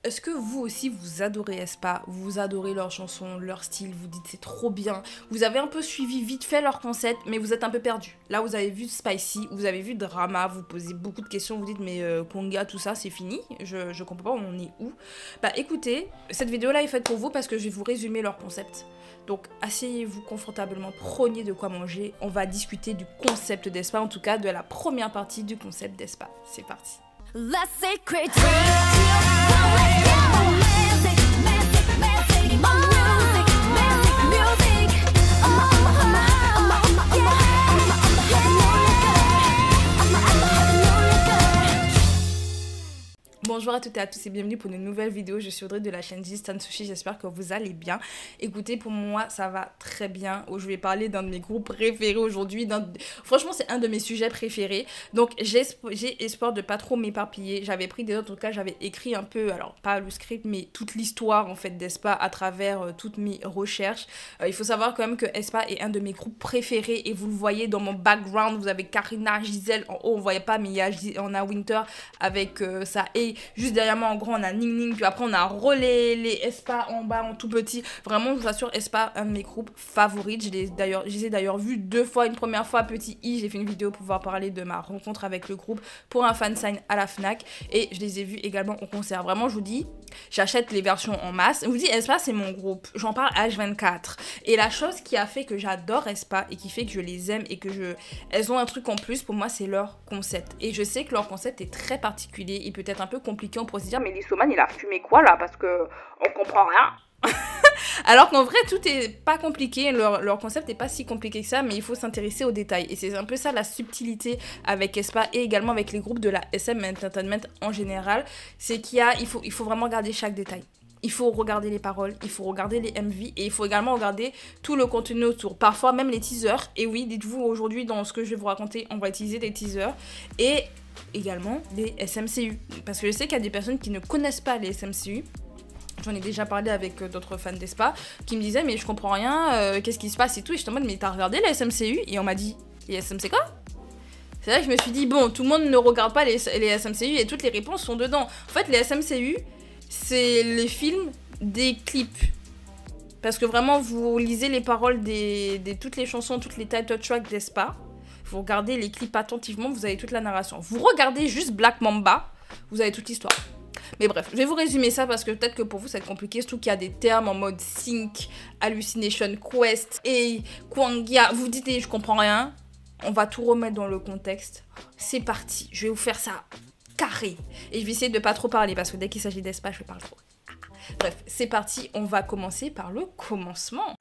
Est-ce que vous aussi vous adorez aespa, vous adorez leurs chansons, leur style, vous dites c'est trop bien, vous avez un peu suivi vite fait leur concept mais vous êtes un peu perdu. Là vous avez vu Spicy, vous avez vu Drama, vous posez beaucoup de questions, vous dites mais Konga tout ça c'est fini, je comprends pas on est où. Bah écoutez, cette vidéo là est faite pour vous parce que je vais vous résumer leur concept. Donc asseyez-vous confortablement, prenez de quoi manger, on va discuter du concept d'aespa, en tout cas de la première partie du concept d'aespa. C'est parti. Let's secret dreams. Let's go. Music, music, music, music, music, music. Oh, Bonjour à toutes et à tous et bienvenue pour une nouvelle vidéo. Je suis Audrey de la chaîne Stan Sushi, j'espère que vous allez bien. Écoutez, pour moi ça va très bien. Je vais parler d'un de mes groupes préférés aujourd'hui. Franchement c'est un de mes sujets préférés. Donc j'ai espoir de pas trop m'éparpiller. J'avais pris des notes, en tout cas j'avais écrit un peu, alors pas le script mais toute l'histoire en fait d'Aespa à travers toutes mes recherches. Il faut savoir quand même que Aespa est un de mes groupes préférés et vous le voyez dans mon background. Vous avez Karina, Gisèle, en haut on voyait pas mais on a Winter avec ça et juste derrière moi en grand on a Ning Ning, puis après on a Relais, les aespa en bas en tout petit. Vraiment je vous assure, aespa un de mes groupes favoris. Je les ai d'ailleurs vus deux fois. Une première fois petit I, j'ai fait une vidéo pour pouvoir parler de ma rencontre avec le groupe pour un fan sign à la Fnac et je les ai vus également au concert. Vraiment je vous dis, j'achète les versions en masse. Je vous dis aespa c'est mon groupe, j'en parle H24 et la chose qui a fait que j'adore aespa et qui fait que je les aime et que elles ont un truc en plus pour moi, c'est leur concept. Et je sais que leur concept est très particulier et peut-être un peu compliqué, on pourrait se dire mais Lissoman il a fumé quoi là parce que on comprend rien. Alors qu'en vrai tout est pas compliqué, leur concept est pas si compliqué que ça, mais il faut s'intéresser aux détails et c'est un peu ça la subtilité avec aespa et également avec les groupes de la SM Entertainment en général, c'est il faut vraiment regarder chaque détail. Il faut regarder les paroles, il faut regarder les MV et il faut également regarder tout le contenu autour. Parfois même les teasers. Et oui, dites-vous aujourd'hui dans ce que je vais vous raconter, on va utiliser des teasers et également des SMCU. Parce que je sais qu'il y a des personnes qui ne connaissent pas les SMCU. J'en ai déjà parlé avec d'autres fans d'aespa qui me disaient mais je comprends rien, qu'est-ce qui se passe et tout. Et j'étais en mode mais t'as regardé les SMCU? Et on m'a dit les SMC quoi? C'est là que je me suis dit bon, tout le monde ne regarde pas les SMCU et toutes les réponses sont dedans. En fait les SMCU c'est les films des clips. Parce que vraiment, vous lisez les paroles de toutes les chansons, toutes les title tracks d'aespa. Vous regardez les clips attentivement, vous avez toute la narration. Vous regardez juste Black Mamba, vous avez toute l'histoire. Mais bref, je vais vous résumer ça parce que peut-être que pour vous, ça va être compliqué. Surtout qu'il y a des termes en mode sync, hallucination, quest et kwangia. Vous dites, je comprends rien. On va tout remettre dans le contexte. C'est parti, je vais vous faire ça carré. Et je vais essayer de pas trop parler parce que dès qu'il s'agit d'aespa, je parle trop. Bref, c'est parti, on va commencer par le commencement.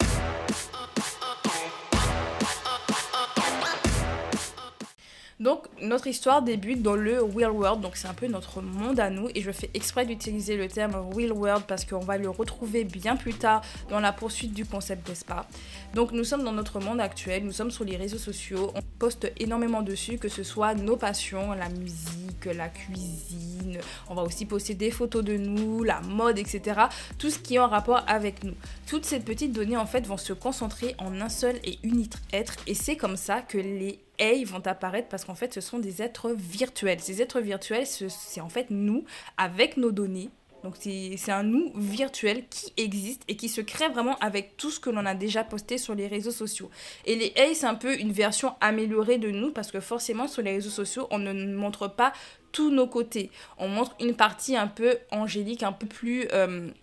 Donc notre histoire débute dans le real world, donc c'est un peu notre monde à nous et je fais exprès d'utiliser le terme real world parce qu'on va le retrouver bien plus tard dans la poursuite du concept d'aespa. Donc nous sommes dans notre monde actuel, nous sommes sur les réseaux sociaux, on poste énormément dessus, que ce soit nos passions, la musique, la cuisine, on va aussi poster des photos de nous, la mode, etc. Tout ce qui est en rapport avec nous. Toutes ces petites données en fait vont se concentrer en un seul et unique être et c'est comme ça que les vont apparaître parce qu'en fait ce sont des êtres virtuels. Ces êtres virtuels, c'est en fait nous avec nos données. Donc c'est un nous virtuel qui existe et qui se crée vraiment avec tout ce que l'on a déjà posté sur les réseaux sociaux. Et les AI, c'est un peu une version améliorée de nous parce que forcément sur les réseaux sociaux, on ne montre pas tous nos côtés. On montre une partie un peu angélique, un peu plus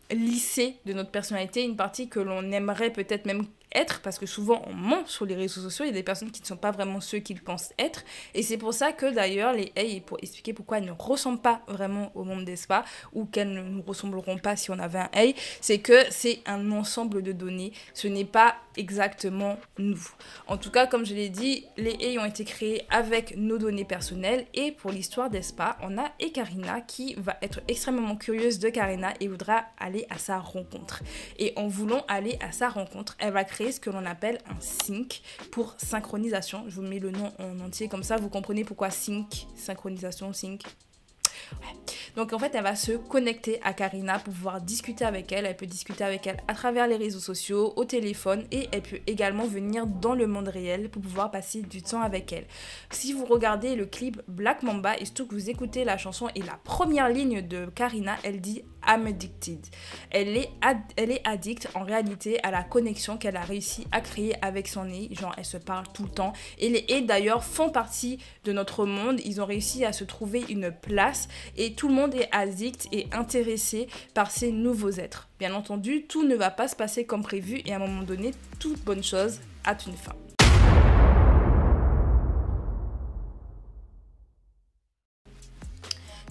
lissée de notre personnalité, une partie que l'on aimerait peut-être même être, parce que souvent on ment sur les réseaux sociaux, il y a des personnes qui ne sont pas vraiment ceux qu'ils pensent être, et c'est pour ça que d'ailleurs les AI, pour expliquer pourquoi elles ne ressemblent pas vraiment au monde d'aespa, ou qu'elles ne nous ressembleront pas si on avait un AI, c'est que c'est un ensemble de données, ce n'est pas exactement nous. En tout cas, comme je l'ai dit, les AI ont été créés avec nos données personnelles, et pour l'histoire d'aespa, on a Karina qui va être extrêmement curieuse de Karina et voudra aller à sa rencontre. Et en voulant aller à sa rencontre, elle va créer ce que l'on appelle un sync pour synchronisation. Je vous mets le nom en entier, comme ça vous comprenez pourquoi sync, synchronisation, sync. Ouais. Donc en fait elle va se connecter à Karina pour pouvoir discuter avec elle. Elle peut discuter avec elle à travers les réseaux sociaux, au téléphone et elle peut également venir dans le monde réel pour pouvoir passer du temps avec elle. Si vous regardez le clip Black Mamba et surtout que vous écoutez la chanson et la première ligne de Karina, elle dit I'm addicted. Elle est addicte en réalité à la connexion qu'elle a réussi à créer avec son nez. Genre, elle se parle tout le temps. Et les haies d'ailleurs font partie de notre monde. Ils ont réussi à se trouver une place. Et tout le monde est addict et intéressé par ces nouveaux êtres. Bien entendu, tout ne va pas se passer comme prévu. Et à un moment donné, toute bonne chose a une fin.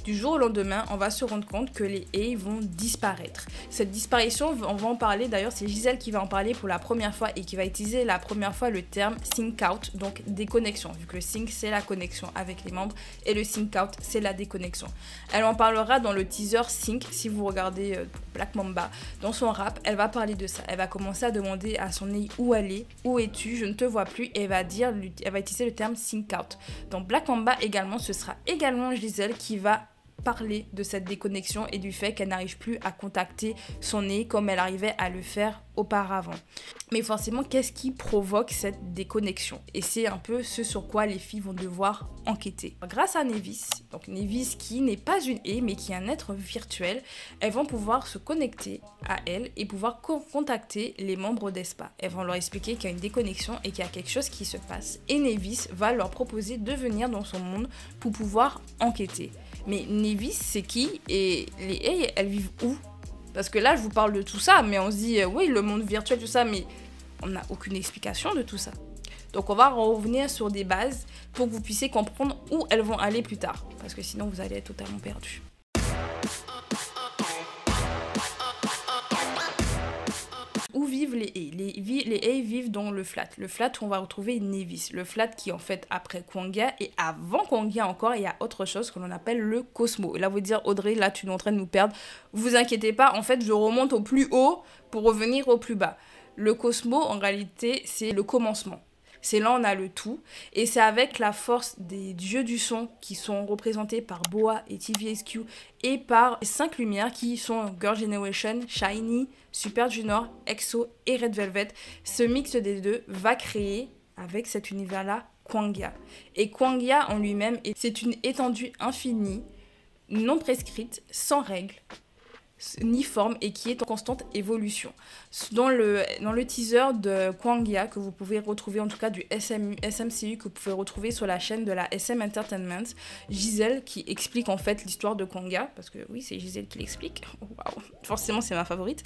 Du jour au lendemain, on va se rendre compte que les haies vont disparaître. Cette disparition, on va en parler, d'ailleurs c'est Gisèle qui va en parler pour la première fois et qui va utiliser la première fois le terme sync out, donc déconnexion, vu que le sync c'est la connexion avec les membres et le sync out c'est la déconnexion. Elle en parlera dans le teaser sync, si vous regardez Black Mamba, dans son rap, elle va parler de ça. Elle va commencer à demander à son nez où elle est, où es-tu, je ne te vois plus, et elle va utiliser le terme sync out. Dans Black Mamba également, ce sera également Gisèle qui va parler de cette déconnexion et du fait qu'elle n'arrive plus à contacter son nez comme elle arrivait à le faire auparavant. Mais forcément, qu'est-ce qui provoque cette déconnexion? Et c'est un peu ce sur quoi les filles vont devoir enquêter. Grâce à Nevis, donc Nevis qui n'est pas une haie mais qui est un être virtuel, elles vont pouvoir se connecter à elle et pouvoir contacter les membres d'Espa. Elles vont leur expliquer qu'il y a une déconnexion et qu'il y a quelque chose qui se passe. Et Nevis va leur proposer de venir dans son monde pour pouvoir enquêter. Mais Nevis, c'est qui? Et les haies, elles vivent où? Parce que là, je vous parle de tout ça, mais on se dit, oui, le monde virtuel, tout ça, mais on n'a aucune explication de tout ça. Donc, on va revenir sur des bases pour que vous puissiez comprendre où elles vont aller plus tard. Parce que sinon, vous allez être totalement perdus. Où vivent les haies? Les haies vivent dans le flat. Le flat où on va retrouver Nevis. Le flat qui est en fait après Kwangya. Et avant Kwangya encore, il y a autre chose que l'on appelle le Cosmo. Et là, vous dire, Audrey, là, tu es en train de nous perdre. Vous inquiétez pas, en fait, je remonte au plus haut pour revenir au plus bas. Le Cosmo, en réalité, c'est le commencement. C'est là on a le tout. Et c'est avec la force des dieux du son qui sont représentés par Boa et TVSQ et par les 5 lumières qui sont Girl Generation, SHINee, Super Junior, EXO et Red Velvet. Ce mix des deux va créer, avec cet univers-là, Kwangya. Et Kwangya en lui-même, c'est une étendue infinie, non prescrite, sans règles, ni forme et qui est en constante évolution. Dans le teaser de Kwangya que vous pouvez retrouver, en tout cas du SMCU que vous pouvez retrouver sur la chaîne de la SM Entertainment, Gisèle qui explique en fait l'histoire de Kwangya, parce que oui c'est Gisèle qui l'explique, waouh, forcément c'est ma favorite.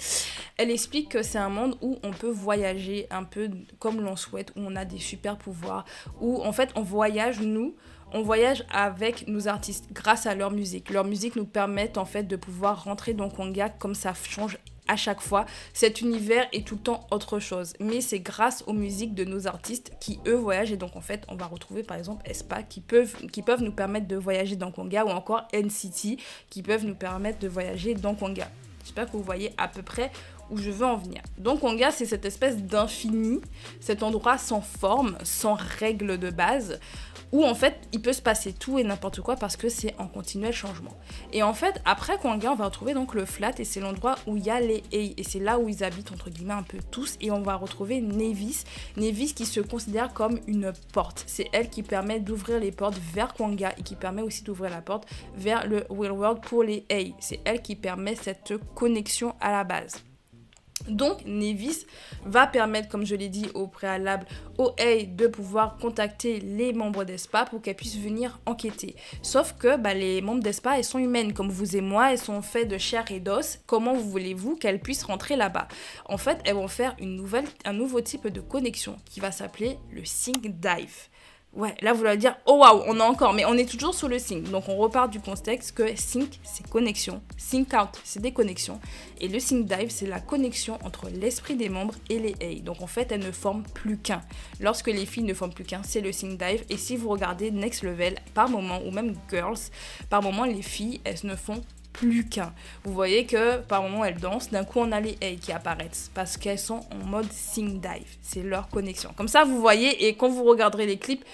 Elle explique que c'est un monde où on peut voyager un peu comme l'on souhaite, où on a des super pouvoirs, où en fait on voyage avec nos artistes grâce à leur musique. Leur musique nous permet en fait de pouvoir rentrer dans Kwangya comme ça change à chaque fois. Cet univers est tout le temps autre chose. Mais c'est grâce aux musiques de nos artistes qui eux voyagent. Et donc en fait on va retrouver par exemple Aespa qui peuvent nous permettre de voyager dans Kwangya, ou encore NCT qui peuvent nous permettre de voyager dans Kwangya. J'espère que vous voyez à peu près où je veux en venir. Donc Kwangya, c'est cette espèce d'infini, cet endroit sans forme, sans règles de base, où en fait il peut se passer tout et n'importe quoi parce que c'est en continuel changement. Et en fait après Kwangya on va retrouver donc le flat et c'est l'endroit où il y a les haies et c'est là où ils habitent entre guillemets un peu tous, et on va retrouver Nevis qui se considère comme une porte. C'est elle qui permet d'ouvrir les portes vers Kwangya et qui permet aussi d'ouvrir la porte vers le real world pour les haies. C'est elle qui permet cette connexion à la base. Donc Nevis va permettre, comme je l'ai dit au préalable, aux haies de pouvoir contacter les membres d'Espa pour qu'elles puissent venir enquêter. Sauf que les membres d'Espa, elles sont humaines comme vous et moi, elles sont faites de chair et d'os. Comment voulez-vous qu'elles puissent rentrer là-bas? En fait, elles vont faire un nouveau type de connexion qui va s'appeler le sync dive. Ouais, là vous allez dire, oh waouh, on a encore, mais on est toujours sur le sync. Donc on repart du contexte que sync, c'est connexion, sync out, c'est déconnexion. Et le sync dive, c'est la connexion entre l'esprit des membres et les haies. Donc en fait, elles ne forment plus qu'un. Lorsque les filles ne forment plus qu'un, c'est le sync dive. Et si vous regardez Next Level, par moment, ou même Girls, par moment, les filles, elles ne font plus qu'un. Vous voyez que par moment elles dansent, d'un coup on a les haies qui apparaissent parce qu'elles sont en mode sync dive, c'est leur connexion. Comme ça vous voyez, et quand vous regarderez les clips,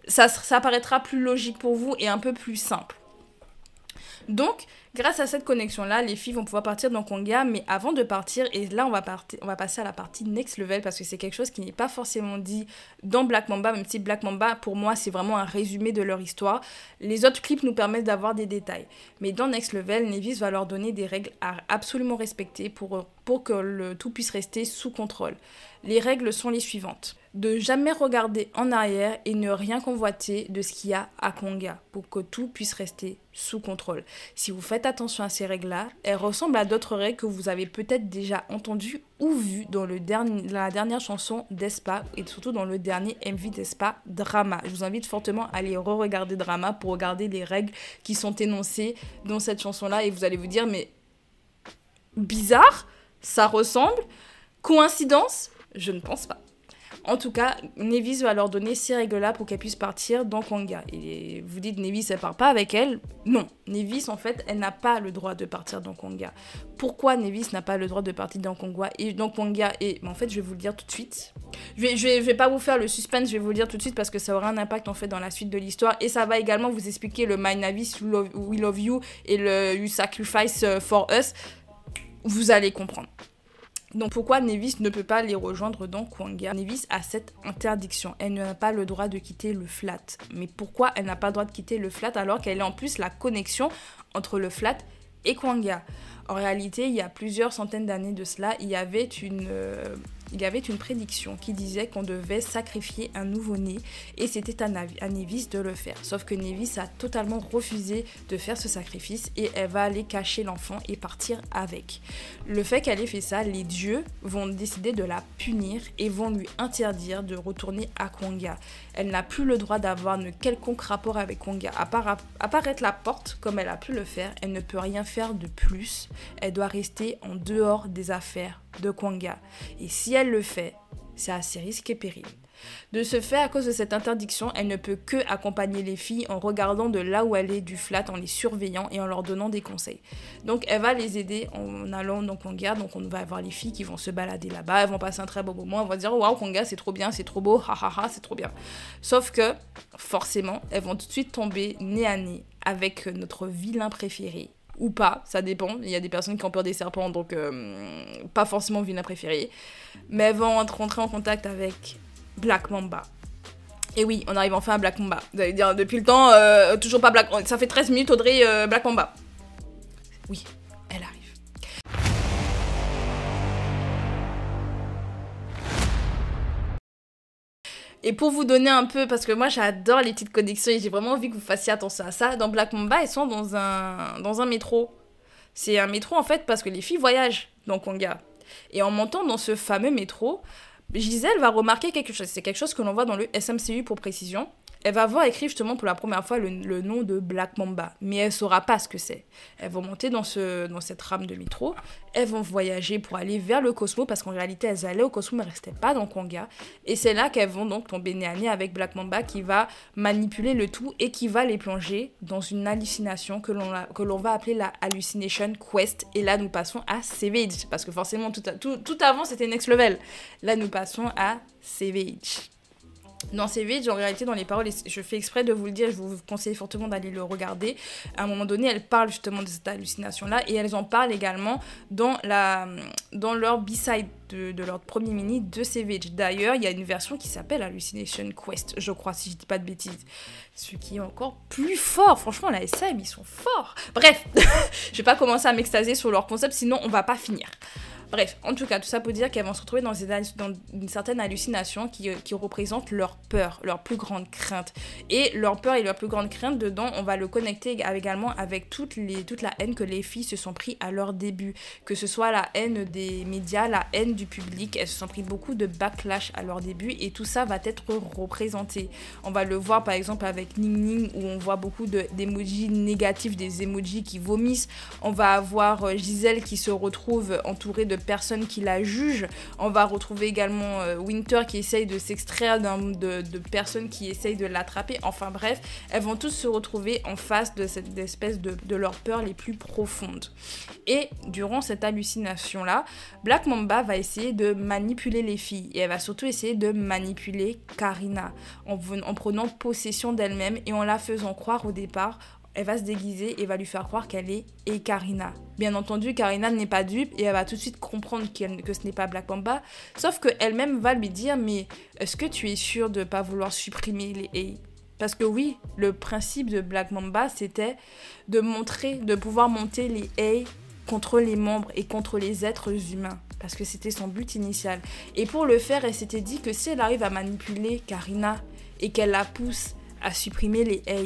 ça paraîtra plus logique pour vous et un peu plus simple. Donc Grâce à cette connexion-là, les filles vont pouvoir partir dans Konga, mais avant de partir, et là on va passer à la partie next level parce que c'est quelque chose qui n'est pas forcément dit dans Black Mamba, même si Black Mamba pour moi c'est vraiment un résumé de leur histoire. Les autres clips nous permettent d'avoir des détails. Mais dans Next Level, Nevis va leur donner des règles à absolument respecter pour que le tout puisse rester sous contrôle. Les règles sont les suivantes. De jamais regarder en arrière et ne rien convoiter de ce qu'il y a à Konga pour que tout puisse rester sous contrôle. Si vous faites attention à ces règles-là, elles ressemblent à d'autres règles que vous avez peut-être déjà entendues ou vues dans la dernière chanson d'Aespa et surtout dans le dernier MV d'Aespa, Drama. Je vous invite fortement à aller re-regarder Drama pour regarder les règles qui sont énoncées dans cette chanson-là et vous allez vous dire mais bizarre, ça ressemble, coïncidence ? Je ne pense pas. En tout cas, Nevis va leur donner ces règles-là pour qu'elles puissent partir dans Konga. Et vous dites, Nevis, elle part pas avec elle ? Non. Nevis, en fait, elle n'a pas le droit de partir dans Konga. Pourquoi Nevis n'a pas le droit de partir dans Konga ? Et en fait, je vais vous le dire tout de suite. Je vais pas vous faire le suspense, je vais vous le dire tout de suite parce que ça aura un impact, en fait, dans la suite de l'histoire. Et ça va également vous expliquer le My Nevis, We Love You et le You Sacrifice for Us. Vous allez comprendre. Donc pourquoi Nevis ne peut pas les rejoindre dans Konga ? Nevis a cette interdiction. Elle n'a pas le droit de quitter le flat. Mais pourquoi elle n'a pas le droit de quitter le flat alors qu'elle est en plus la connexion entre le flat et Konga ? En réalité, il y a plusieurs centaines d'années de cela, il y avait une prédiction qui disait qu'on devait sacrifier un nouveau-né et c'était à Nevis de le faire. Sauf que Nevis a totalement refusé de faire ce sacrifice et elle va aller cacher l'enfant et partir avec. Le fait qu'elle ait fait ça, les dieux vont décider de la punir et vont lui interdire de retourner à Konga. Elle n'a plus le droit d'avoir un quelconque rapport avec Konga. À part être la porte, comme elle a pu le faire, elle ne peut rien faire de plus. Elle doit rester en dehors des affaires de Konga. Et si elle le fait, c'est à ses risques et périls. De ce fait, à cause de cette interdiction, elle ne peut que accompagner les filles en regardant de là où elle est du flat, en les surveillant et en leur donnant des conseils. Donc elle va les aider en allant dans Konga, donc on va avoir les filles qui vont se balader là-bas, elles vont passer un très beau moment, elles vont dire waouh Konga c'est trop bien, c'est trop beau, ha c'est trop bien. Sauf que forcément, elles vont tout de suite tomber nez à nez avec notre vilain préféré. Ou pas, ça dépend. Il y a des personnes qui ont peur des serpents, donc pas forcément vilain préféré. Mais elles vont rentrer en contact avec Black Mamba. Et oui, on arrive enfin à Black Mamba. Vous allez dire, depuis le temps, toujours pas Black Mamba. Ça fait 13 minutes, Audrey, Black Mamba. Oui, elle arrive. Et pour vous donner un peu, parce que moi j'adore les petites connexions et j'ai vraiment envie que vous fassiez attention à ça, dans Black Mamba, elles sont dans un métro. C'est un métro en fait parce que les filles voyagent dans Konga. Et en montant dans ce fameux métro, Gisèle va remarquer quelque chose. C'est quelque chose que l'on voit dans le SMCU pour précision. Elle va voir écrit justement pour la première fois le nom de Black Mamba, mais elle ne saura pas ce que c'est. Elles vont monter dans cette rame de métro, elles vont voyager pour aller vers le Cosmo, parce qu'en réalité elles allaient au Cosmo mais elles ne restaient pas dans Konga. Et c'est là qu'elles vont donc tomber nez à nez avec Black Mamba qui va manipuler le tout et qui va les plonger dans une hallucination que l'on va appeler la Hallucination Quest. Et là nous passons à Savage, parce que forcément tout avant c'était Next Level. Là nous passons à Savage. Dans Savage, en réalité, dans les paroles, je fais exprès de vous le dire, je vous conseille fortement d'aller le regarder. À un moment donné, elles parlent justement de cette hallucination-là et elles en parlent également dans leur B-side de leur premier mini de Savage. D'ailleurs, il y a une version qui s'appelle Hallucination Quest, je crois, si je dis pas de bêtises. Ce qui est encore plus fort. Franchement, la SM, ils sont forts. Bref, je vais pas commencer à m'extasier sur leur concept, sinon on va pas finir. Bref, en tout cas, tout ça pour dire qu'elles vont se retrouver dans une certaine hallucination qui représente leur peur, leur plus grande crainte. Et leur peur et leur plus grande crainte, dedans, on va le connecter également avec toute la haine que les filles se sont pris à leur début. Que ce soit la haine des médias, la haine du public, elles se sont pris beaucoup de backlash à leur début et tout ça va être représenté. On va le voir par exemple avec Ning Ning où on voit beaucoup d'émojis négatifs, des émojis qui vomissent. On va avoir Gisèle qui se retrouve entourée de personnes qui la jugent. On va retrouver également Winter qui essaye de s'extraire de personnes qui essayent de l'attraper. Enfin bref, elles vont tous se retrouver en face de cette espèce de leurs peurs les plus profondes. Et durant cette hallucination-là, Black Mamba va essayer de manipuler les filles et elle va surtout essayer de manipuler Karina en prenant possession d'elle-même et en la faisant croire au départ Elle va se déguiser et va lui faire croire qu'elle est Karina. Bien entendu, Karina n'est pas dupe et elle va tout de suite comprendre que ce n'est pas Black Mamba. Sauf qu'elle-même va lui dire, mais est-ce que tu es sûre de ne pas vouloir supprimer les A? Parce que oui, le principe de Black Mamba, c'était de pouvoir monter les A contre les membres et contre les êtres humains. Parce que c'était son but initial. Et pour le faire, elle s'était dit que si elle arrive à manipuler Karina et qu'elle la pousse à supprimer les A,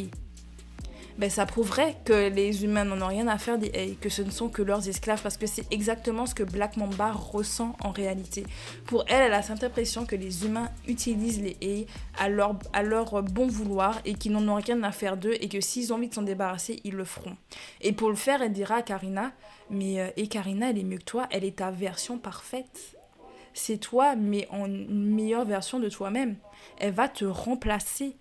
ben ça prouverait que les humains n'en ont rien à faire des A, que ce ne sont que leurs esclaves, parce que c'est exactement ce que Black Mamba ressent en réalité. Pour elle, elle a cette impression que les humains utilisent les A à leur bon vouloir et qu'ils n'en ont rien à faire d'eux et que s'ils ont envie de s'en débarrasser, ils le feront. Et pour le faire, elle dira à Karina, mais Karina, elle est mieux que toi, elle est ta version parfaite. C'est toi, mais en une meilleure version de toi-même. Elle va te remplacer.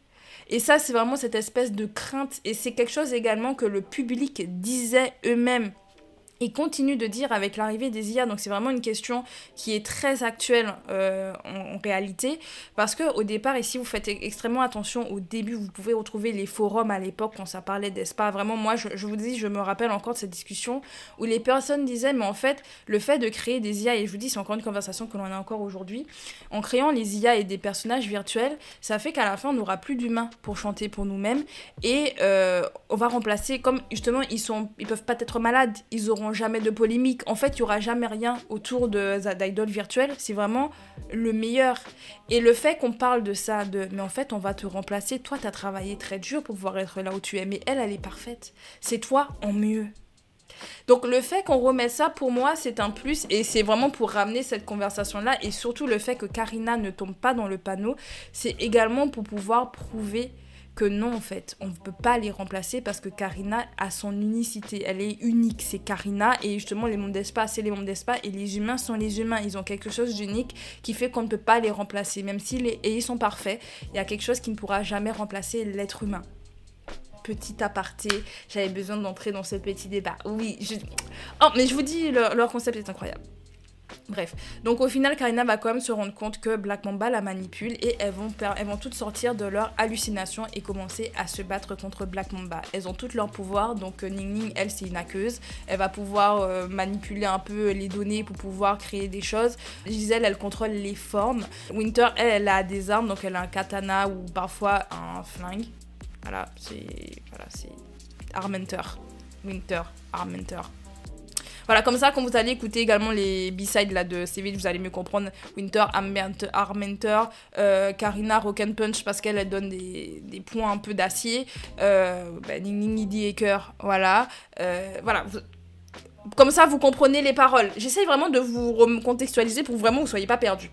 Et ça, c'est vraiment cette espèce de crainte. Et c'est quelque chose également que le public disait eux-mêmes. Et continue de dire avec l'arrivée des IA. Donc c'est vraiment une question qui est très actuelle en réalité. Parce qu'au départ, et si vous faites extrêmement attention au début, vous pouvez retrouver les forums à l'époque quand ça parlait d'ESPA. Vraiment, moi, je vous dis, je me rappelle encore de cette discussion où les personnes disaient, mais en fait, le fait de créer des IA, et je vous dis, c'est encore une conversation que l'on a encore aujourd'hui, en créant les IA et des personnages virtuels, ça fait qu'à la fin, on n'aura plus d'humains pour chanter pour nous-mêmes. Et on va remplacer, comme justement, ils peuvent pas être malades, ils auront jamais de polémique. En fait, il n'y aura jamais rien autour d'idoles virtuelles. C'est vraiment le meilleur. Et le fait qu'on parle de ça, mais en fait, on va te remplacer. Toi, tu as travaillé très dur pour pouvoir être là où tu es. Mais elle est parfaite. C'est toi en mieux. Donc le fait qu'on remette ça, pour moi, c'est un plus. Et c'est vraiment pour ramener cette conversation-là. Et surtout le fait que Karina ne tombe pas dans le panneau. C'est également pour pouvoir prouver que non, en fait, on ne peut pas les remplacer parce que Karina a son unicité. Elle est unique, c'est Karina. Et justement, les mondes d'espace, c'est les mondes d'espace. Et les humains sont les humains. Ils ont quelque chose d'unique qui fait qu'on ne peut pas les remplacer. Même si ils sont parfaits, il y a quelque chose qui ne pourra jamais remplacer l'être humain. Petit aparté, j'avais besoin d'entrer dans ce petit débat. Oui, Oh, mais je vous dis, leur concept est incroyable. Bref, donc au final, Karina va quand même se rendre compte que Black Mamba la manipule et elles vont toutes sortir de leur hallucination et commencer à se battre contre Black Mamba. Elles ont toutes leurs pouvoirs, donc Ning Ning, elle, c'est une hackeuse. Elle va pouvoir manipuler un peu les données pour pouvoir créer des choses. Giselle, elle contrôle les formes. Winter, elle a des armes, donc elle a un katana ou parfois un flingue. Voilà, c'est Armenter. Winter, Armenter. Voilà, comme ça, quand vous allez écouter également les B-sides là, de Savage, vous allez mieux comprendre. Winter, Armenter, Karina, Rock Punch, parce qu'elle donne des points un peu d'acier. Ning Ning, Idie et Cœur, voilà. Voilà. Comme ça, vous comprenez les paroles. J'essaye vraiment de vous contextualiser pour vraiment que vous ne soyez pas perdus.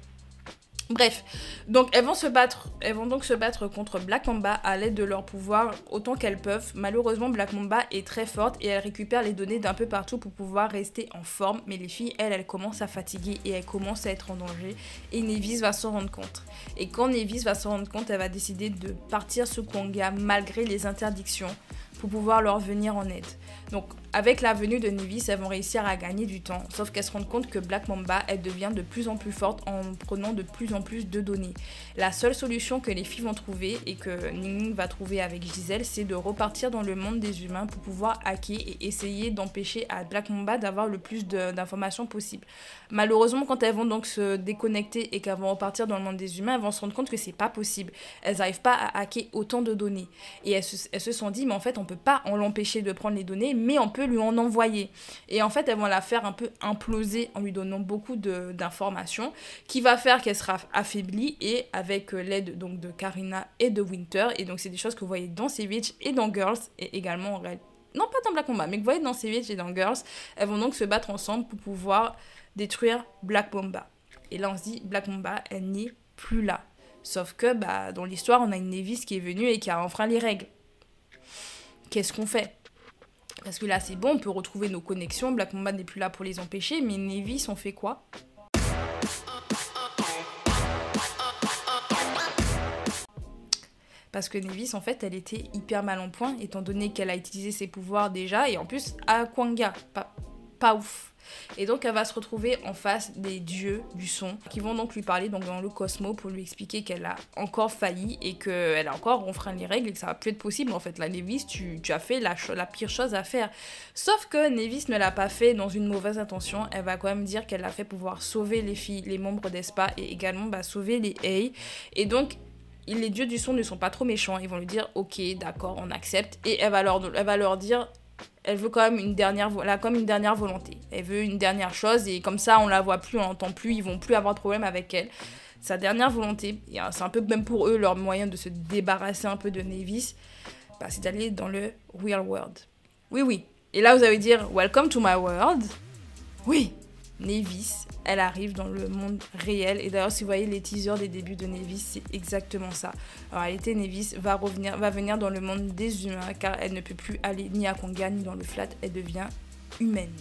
Bref, donc elles vont donc se battre contre Black Mamba à l'aide de leur pouvoir autant qu'elles peuvent. Malheureusement, Black Mamba est très forte et elle récupère les données d'un peu partout pour pouvoir rester en forme. Mais les filles, elles commencent à fatiguer et elles commencent à être en danger. Et Nevis va s'en rendre compte. Et quand Nevis va s'en rendre compte, elle va décider de partir sous Kwanga malgré les interdictions pour pouvoir leur venir en aide. Donc, avec la venue de Nevis, elles vont réussir à gagner du temps. Sauf qu'elles se rendent compte que Black Mamba, elle devient de plus en plus forte en prenant de plus en plus de données. La seule solution que les filles vont trouver et que Ning Ning va trouver avec Giselle, c'est de repartir dans le monde des humains pour pouvoir hacker et essayer d'empêcher à Black Mamba d'avoir le plus d'informations possible. Malheureusement, quand elles vont donc se déconnecter et qu'elles vont repartir dans le monde des humains, elles vont se rendre compte que c'est pas possible. Elles n'arrivent pas à hacker autant de données. Et elles se sont dit, mais en fait, on peut pas l'empêcher de prendre les données, mais on peut lui en envoyer. Et en fait, elles vont la faire un peu imploser en lui donnant beaucoup d'informations, qui va faire qu'elle sera affaiblie et avec l'aide donc de Karina et de Winter. Et donc, c'est des choses que vous voyez dans Savage et dans Girls et également en réalité. Non, pas dans Black Mamba, mais que vous voyez dans Savage et dans Girls. Elles vont donc se battre ensemble pour pouvoir détruire Black Mamba. Et là, on se dit, Black Mamba, elle n'est plus là. Sauf que, dans l'histoire, on a une Nevis qui est venue et qui a enfreint les règles. Qu'est-ce qu'on fait ? Parce que là, c'est bon, on peut retrouver nos connexions. Black Mamba n'est plus là pour les empêcher. Mais Nevis, on fait quoi ? Parce que Nevis, en fait, elle était hyper mal en point, étant donné qu'elle a utilisé ses pouvoirs déjà. Et en plus, à Kwanga. pas ouf. Et donc elle va se retrouver en face des dieux du son qui vont donc lui parler donc dans le Cosmo pour lui expliquer qu'elle a encore failli et qu'elle a encore enfreint les règles et que ça va plus être possible en fait. Là Nevis, tu as fait la pire chose à faire. Sauf que Nevis ne l'a pas fait dans une mauvaise intention. Elle va quand même dire qu'elle l'a fait pour pouvoir sauver les filles, les membres d'Espa et également sauver les A. Et donc les dieux du son ne sont pas trop méchants. Ils vont lui dire ok d'accord on accepte et elle va leur dire elle veut quand même elle a comme une dernière volonté. Elle veut une dernière chose et comme ça on la voit plus, on l'entend plus, ils vont plus avoir de problème avec elle. Sa dernière volonté, et c'est un peu même pour eux leur moyen de se débarrasser un peu de Nevis, c'est d'aller dans le real world. Oui. Et là vous allez dire welcome to my world. Oui, Nevis, elle arrive dans le monde réel. Et d'ailleurs, si vous voyez les teasers des débuts de Nevis, c'est exactement ça. En réalité, Nevis va venir dans le monde des humains car elle ne peut plus aller ni à Konga ni dans le flat. Elle devient humaine.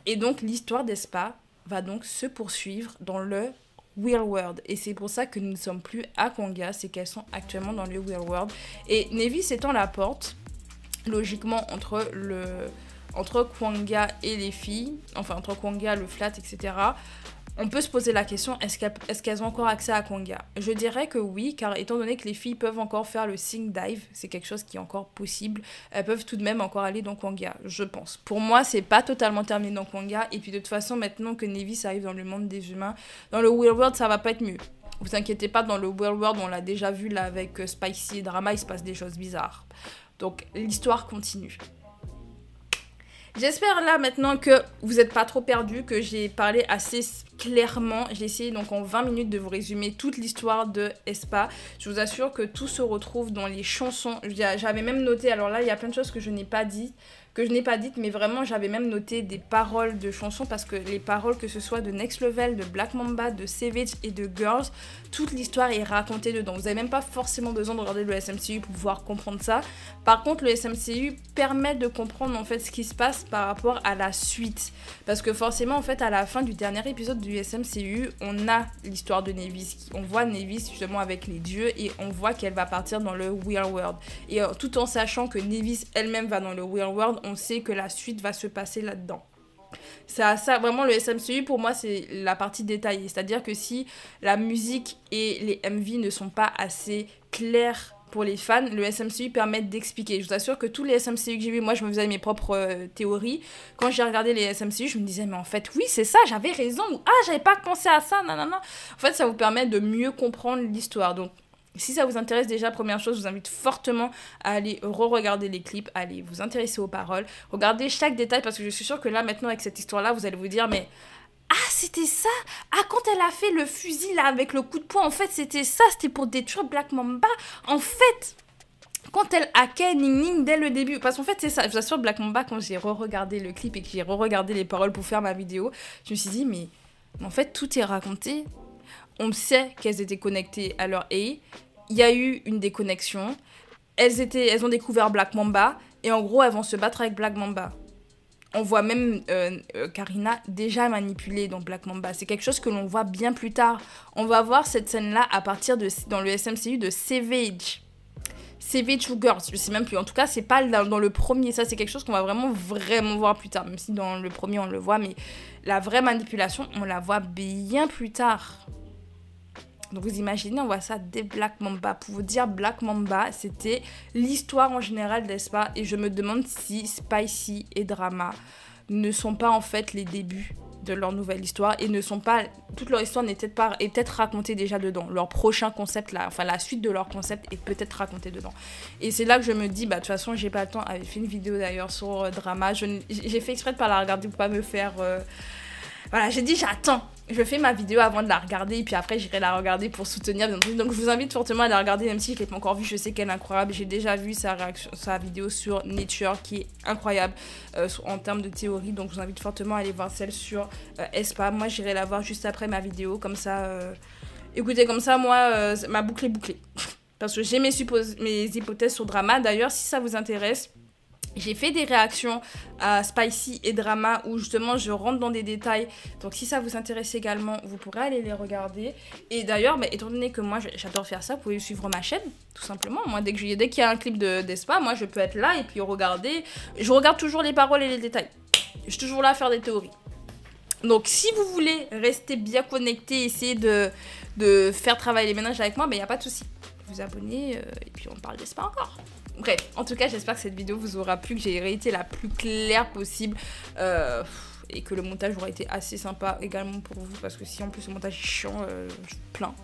Et donc, l'histoire d'Espa va donc se poursuivre dans le Real World. Et c'est pour ça que nous ne sommes plus à Konga, c'est qu'elles sont actuellement dans le Real World. Et Nevis étant la porte, logiquement entre Kwanga et les filles, enfin entre Kwanga, le flat, etc., on peut se poser la question, est-ce qu'elles ont encore accès à Kwanga ? Je dirais que oui, car étant donné que les filles peuvent encore faire le sing dive, c'est quelque chose qui est encore possible, elles peuvent tout de même encore aller dans Kwanga, je pense. Pour moi, c'est pas totalement terminé dans Kwanga, et puis de toute façon, maintenant que Nevis arrive dans le monde des humains, dans le Real World, ça va pas être mieux. Vous inquiétez pas, dans le Real World, on l'a déjà vu là avec Spicy et Drama, il se passe des choses bizarres. Donc l'histoire continue. J'espère là maintenant que vous n'êtes pas trop perdus, que j'ai parlé assez clairement. J'ai essayé donc en 20 minutes de vous résumer toute l'histoire de Espa. Je vous assure que tout se retrouve dans les chansons. J'avais même noté, alors là il y a plein de choses que je n'ai pas dites, mais vraiment j'avais même noté des paroles de chansons parce que les paroles, que ce soit de Next Level, de Black Mamba, de Savage et de Girls, toute l'histoire est racontée dedans. Vous n'avez même pas forcément besoin de regarder le SMCU pour pouvoir comprendre ça. Par contre, le SMCU permet de comprendre en fait ce qui se passe par rapport à la suite. Parce que forcément, en fait, à la fin du dernier épisode du SMCU, on a l'histoire de Nevis. On voit Nevis justement avec les dieux et on voit qu'elle va partir dans le Real World. Et tout en sachant que Nevis elle-même va dans le Real World, on sait que la suite va se passer là-dedans. Ça, vraiment, le SMCU, pour moi, c'est la partie détaillée. C'est-à-dire que si la musique et les MV ne sont pas assez clairs pour les fans, le SMCU permet d'expliquer. Je vous assure que tous les SMCU que j'ai vus, moi, je me faisais mes propres théories. Quand j'ai regardé les SMCU, je me disais, mais en fait, oui, c'est ça, j'avais raison. Ou, j'avais pas pensé à ça, nanana. En fait, ça vous permet de mieux comprendre l'histoire. Donc, si ça vous intéresse déjà, première chose, je vous invite fortement à aller re-regarder les clips, à aller vous intéresser aux paroles, regardez chaque détail parce que je suis sûre que là, maintenant, avec cette histoire-là, vous allez vous dire, mais c'était ça ? Quand elle a fait le fusil là avec le coup de poing, en fait, c'était ça, c'était pour détruire Black Mamba. En fait, quand elle hackait Ning Ning dès le début, parce qu'en fait, c'est ça, je vous assure, Black Mamba, quand j'ai re-regardé le clip et que j'ai re-regardé les paroles pour faire ma vidéo, je me suis dit, mais en fait, tout est raconté. On sait qu'elles étaient connectées à leur A. Il y a eu une déconnexion. Elles ont découvert Black Mamba. Et en gros, elles vont se battre avec Black Mamba. On voit même Karina déjà manipulée dans Black Mamba. C'est quelque chose que l'on voit bien plus tard. On va voir cette scène-là à partir dans le SMCU de Savage. Savage ou Girls, je sais même plus. En tout cas, c'est pas dans le premier. Ça, c'est quelque chose qu'on va vraiment voir plus tard. Même si dans le premier, on le voit. Mais la vraie manipulation, on la voit bien plus tard. Donc vous imaginez, on voit ça dès Black Mamba. Pour vous dire, Black Mamba, c'était l'histoire en général d'Espa. Et je me demande si Spicy et Drama ne sont pas en fait les débuts de leur nouvelle histoire. Et ne sont pas... Toute leur histoire est peut-être racontée déjà dedans. Leur prochain concept, enfin la suite de leur concept est peut-être racontée dedans. Et c'est là que je me dis, de toute façon, j'ai pas le temps. J'avais fait une vidéo d'ailleurs sur Drama. J'ai fait exprès de pas la regarder pour pas me faire... Voilà, j'ai dit j'attends. Je fais ma vidéo avant de la regarder et puis après j'irai la regarder pour soutenir. Donc je vous invite fortement à la regarder même si je ne l'ai pas encore vue. Je sais qu'elle est incroyable. J'ai déjà vu sa vidéo sur Nature qui est incroyable en termes de théorie. Donc je vous invite fortement à aller voir celle sur Espa. Moi j'irai la voir juste après ma vidéo. Comme ça, écoutez, comme ça moi ma boucle est bouclée. Parce que j'ai mes hypothèses sur Drama. D'ailleurs si ça vous intéresse, J'ai fait des réactions à Spicy et Drama où justement je rentre dans des détails. Donc si ça vous intéresse également, vous pourrez aller les regarder. Et d'ailleurs, bah, étant donné que moi j'adore faire ça, vous pouvez suivre ma chaîne, tout simplement. Moi, dès qu'il y a un clip d'Espa, moi je peux être là et puis regarder. Je regarde toujours les paroles et les détails. Je suis toujours là à faire des théories. Donc si vous voulez rester bien connecté, essayer de faire travailler les ménages avec moi, il n'y a pas de souci. Vous abonnez et puis on parle d'Espa encore. Bref, en tout cas, j'espère que cette vidéo vous aura plu, que j'ai été la plus claire possible et que le montage aura été assez sympa également pour vous, parce que si en plus le montage est chiant, je plains.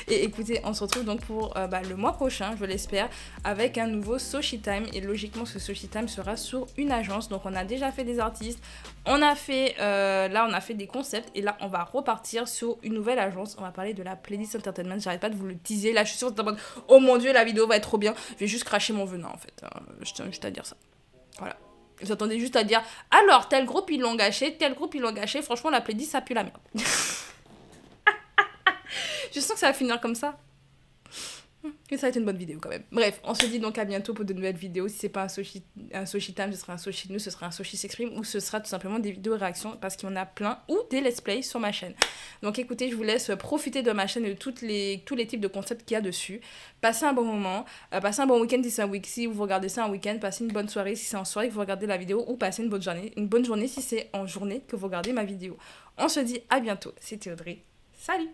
Et écoutez, on se retrouve donc pour le mois prochain, je l'espère, avec un nouveau Soshi Time. Et logiquement, ce Soshi Time sera sur une agence. Donc, on a déjà fait des artistes, on a fait des concepts. Et là, on va repartir sur une nouvelle agence. On va parler de la Playlist Entertainment. J'arrête pas de vous le teaser. Là, je suis sûre que oh mon dieu, la vidéo va être trop bien. Je vais juste cracher mon venin, en fait. Je tiens juste à dire ça. Voilà. Vous attendez juste à dire, alors, tel groupe, ils l'ont gâché, tel groupe, ils l'ont gâché. Franchement, la Playlist, ça pue la merde. Je sens que ça va finir comme ça. Et ça va être une bonne vidéo quand même. Bref, on se dit donc à bientôt pour de nouvelles vidéos. Si c'est pas un Soshi Time, ce sera un Soshi News, ce sera un Soshi s'exprime, ou ce sera tout simplement des vidéos réactions parce qu'il y en a plein, ou des let's play sur ma chaîne. Donc écoutez, je vous laisse profiter de ma chaîne et de tous les types de concepts qu'il y a dessus. Passez un bon moment, passez un bon week-end si c'est un week, si vous regardez ça un week-end, passez une bonne soirée si c'est en soirée que vous regardez la vidéo, ou passez une bonne journée si c'est en journée que vous regardez ma vidéo. On se dit à bientôt. C'était Audrey. Salut!